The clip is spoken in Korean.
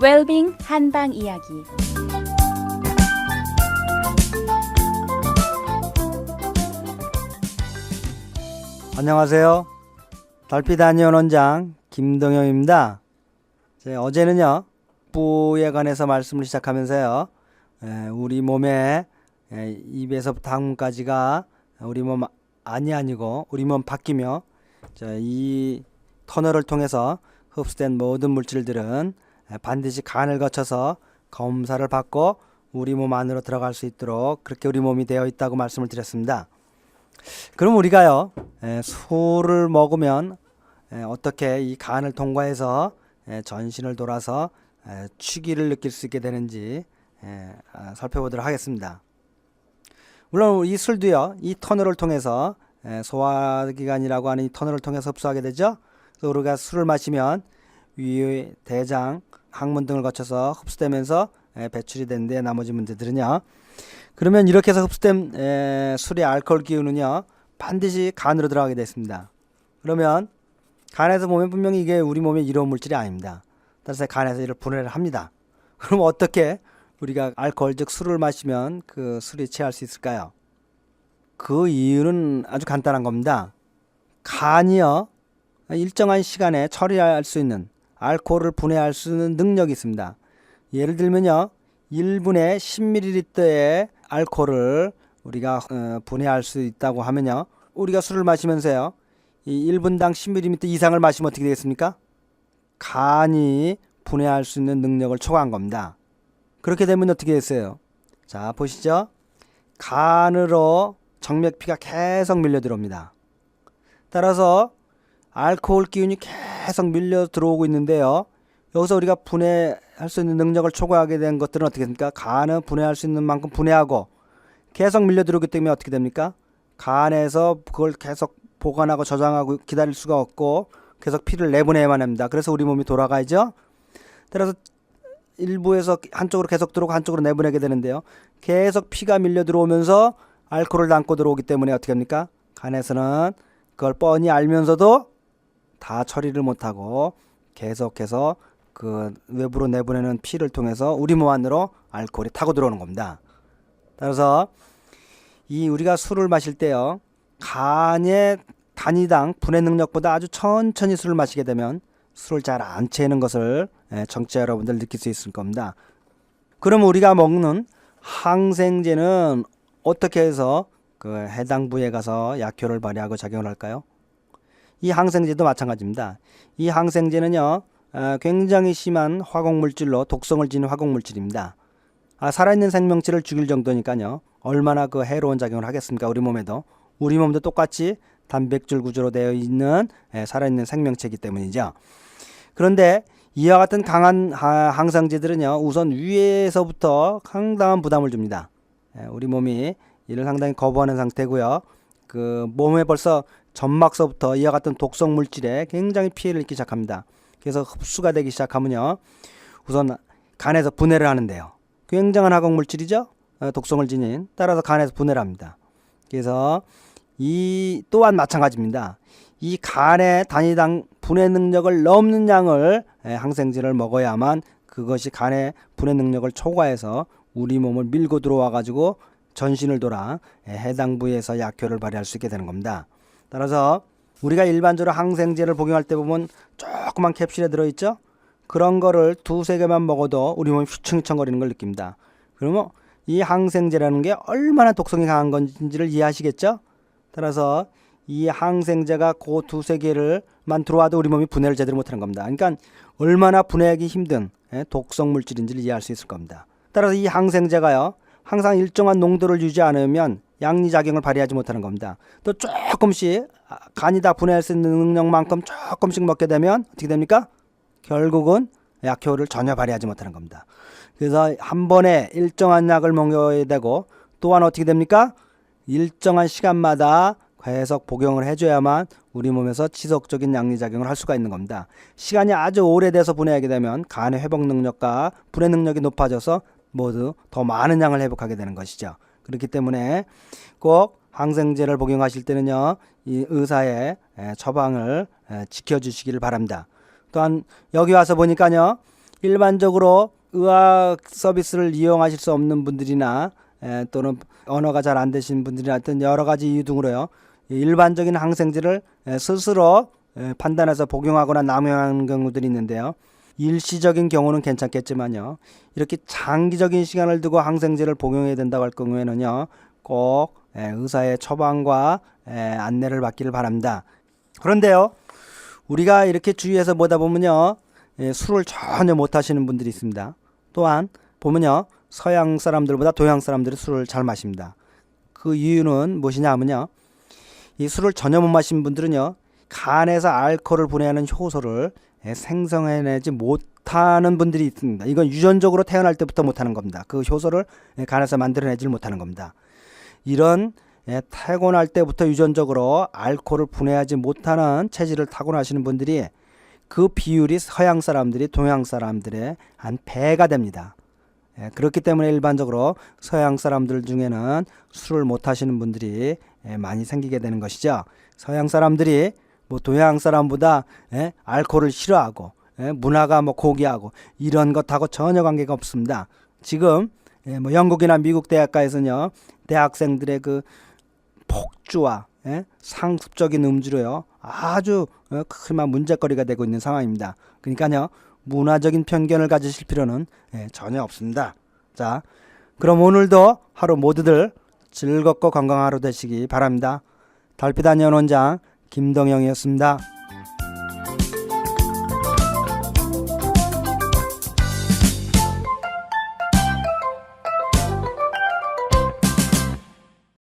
웰빙 한방 이야기. 안녕하세요. 달빛 한의원 원장 김동영입니다. 어제는요 부에 관해서 말씀을 시작하면서요 우리 몸의 입에서부터 항문까지가 우리 몸 안이 아니고 우리 몸 바뀌며 이 터널을 통해서 흡수된 모든 물질들은 반드시 간을 거쳐서 검사를 받고 우리 몸 안으로 들어갈 수 있도록 그렇게 우리 몸이 되어 있다고 말씀을 드렸습니다. 그럼 우리가요 술을 먹으면 어떻게 이 간을 통과해서 전신을 돌아서 취기를 느낄 수 있게 되는지 살펴보도록 하겠습니다. 물론 이 술도요 이 터널을 통해서 소화기관이라고 하는 이 터널을 통해서 흡수하게 되죠. 그래서 우리가 술을 마시면 위, 대장, 항문 등을 거쳐서 흡수되면서 배출이 되는데 나머지 문제들은요. 그러면 이렇게 해서 흡수된 술의 알코올 기운은요 반드시 간으로 들어가게 됐습니다. 그러면 간에서 보면 분명히 이게 우리 몸의 이로운 물질이 아닙니다. 따라서 간에서 이를 분해를 합니다. 그럼 어떻게 우리가 알코올 즉 술을 마시면 그 술이 취할 수 있을까요? 그 이유는 아주 간단한 겁니다. 간이요 일정한 시간에 처리할 수 있는 알코올을 분해할 수 있는 능력이 있습니다. 예를 들면요 1분에 10ml의 알코올을 우리가 분해할 수 있다고 하면요 우리가 술을 마시면서요 이 1분당 10ml 이상을 마시면 어떻게 되겠습니까? 간이 분해할 수 있는 능력을 초과한 겁니다. 그렇게 되면 어떻게 됐어요? 자 보시죠. 간으로 정맥피가 계속 밀려 들어옵니다. 따라서 알코올 기운이 계속 밀려 들어오고 있는데요. 여기서 우리가 분해할 수 있는 능력을 초과하게 된 것들은 어떻게 됩니까? 간은 분해할 수 있는 만큼 분해하고 계속 밀려 들어오기 때문에 어떻게 됩니까? 간에서 그걸 계속 보관하고 저장하고 기다릴 수가 없고 계속 피를 내보내야만 합니다. 그래서 우리 몸이 돌아가야죠. 따라서 일부에서 한쪽으로 계속 들어오고 한쪽으로 내보내게 되는데요. 계속 피가 밀려 들어오면서 알코올을 담고 들어오기 때문에 어떻게 합니까? 간에서는 그걸 뻔히 알면서도 다 처리를 못하고 계속해서 그 외부로 내보내는 피를 통해서 우리 몸 안으로 알코올이 타고 들어오는 겁니다. 따라서 이 우리가 술을 마실 때요 간의 단위당 분해 능력보다 아주 천천히 술을 마시게 되면 술을 잘 안 채는 것을 청취자 여러분들 느낄 수 있을 겁니다. 그럼 우리가 먹는 항생제는 어떻게 해서 그 해당 부위에 가서 약효를 발휘하고 작용을 할까요? 이 항생제도 마찬가지입니다. 이 항생제는요 굉장히 심한 화공물질로 독성을 지닌 화공물질입니다. 살아있는 생명체를 죽일 정도니까요 얼마나 그 해로운 작용을 하겠습니까? 우리 몸에도 우리 몸도 똑같이 단백질 구조로 되어 있는 살아있는 생명체이기 때문이죠. 그런데 이와 같은 강한 항생제들은요 우선 위에서부터 상당한 부담을 줍니다. 우리 몸이 이를 상당히 거부하는 상태고요. 그 몸에 벌써 점막서부터 이와 같은 독성 물질에 굉장히 피해를 입기 시작합니다. 그래서 흡수가 되기 시작하면요 우선 간에서 분해를 하는데요. 굉장한 화학 물질이죠. 독성을 지닌 따라서 간에서 분해를 합니다. 그래서 이 또한 마찬가지입니다. 이 간의 단위당 분해 능력을 넘는 양을 항생제를 먹어야만 그것이 간의 분해 능력을 초과해서 우리 몸을 밀고 들어와 가지고 전신을 돌아 해당 부위에서 약효를 발휘할 수 있게 되는 겁니다. 따라서 우리가 일반적으로 항생제를 복용할 때 보면 조그만 캡슐에 들어있죠. 그런 거를 두세 개만 먹어도 우리 몸이 휘청휘청거리는 걸 느낍니다. 그러면 이 항생제라는 게 얼마나 독성이 강한 건지를 이해하시겠죠. 따라서 이 항생제가 그 두세 개를만 들어와도 우리 몸이 분해를 제대로 못하는 겁니다. 그러니까 얼마나 분해하기 힘든 독성 물질인지를 이해할 수 있을 겁니다. 따라서 이 항생제가요 항상 일정한 농도를 유지 않으면 양리작용을 발휘하지 못하는 겁니다. 또 조금씩 간이 다 분해할 수 있는 능력만큼 조금씩 먹게 되면 어떻게 됩니까? 결국은 약효를 전혀 발휘하지 못하는 겁니다. 그래서 한 번에 일정한 약을 먹어야 되고 또한 어떻게 됩니까? 일정한 시간마다 계속 복용을 해줘야만 우리 몸에서 지속적인 양리작용을 할 수가 있는 겁니다. 시간이 아주 오래돼서 분해하게 되면 간의 회복 능력과 분해 능력이 높아져서 모두 더 많은 양을 회복하게 되는 것이죠. 그렇기 때문에 꼭 항생제를 복용하실 때는요 이 의사의 처방을 지켜주시기를 바랍니다. 또한 여기 와서 보니까요 일반적으로 의학 서비스를 이용하실 수 없는 분들이나 또는 언어가 잘 안 되신 분들이나 하여튼 여러 가지 이유 등으로요. 일반적인 항생제를 스스로 판단해서 복용하거나 남용하는 경우들이 있는데요. 일시적인 경우는 괜찮겠지만요. 이렇게 장기적인 시간을 두고 항생제를 복용해야 된다고 할 경우에는요. 꼭 의사의 처방과 안내를 받기를 바랍니다. 그런데요. 우리가 이렇게 주위에서 보다 보면요. 술을 전혀 못 하시는 분들이 있습니다. 또한 보면요. 서양 사람들보다 동양 사람들이 술을 잘 마십니다. 그 이유는 무엇이냐 하면요. 이 술을 전혀 못 마시는 분들은요. 간에서 알코올을 분해하는 효소를 생성해내지 못하는 분들이 있습니다. 이건 유전적으로 태어날 때부터 못하는 겁니다. 그 효소를 간에서 만들어내지 못하는 겁니다. 이런 타고날 때부터 유전적으로 알코올을 분해하지 못하는 체질을 타고나시는 분들이 그 비율이 서양 사람들이 동양 사람들의 한 배가 됩니다. 그렇기 때문에 일반적으로 서양 사람들 중에는 술을 못 하시는 분들이 많이 생기게 되는 것이죠. 서양 사람들이 뭐 동양 사람보다 알코올을 싫어하고 문화가 뭐 고귀하고 이런 것하고 전혀 관계가 없습니다. 지금 뭐 영국이나 미국 대학가에서는요. 대학생들의 그 폭주와 상습적인 음주로요. 아주 큰 문제거리가 되고 있는 상황입니다. 그러니까요. 문화적인 편견을 가지실 필요는 전혀 없습니다. 자, 그럼 오늘도 하루 모두들 즐겁고 건강한 하루 되시기 바랍니다. 달빛 안녕 원장 김동영이었습니다.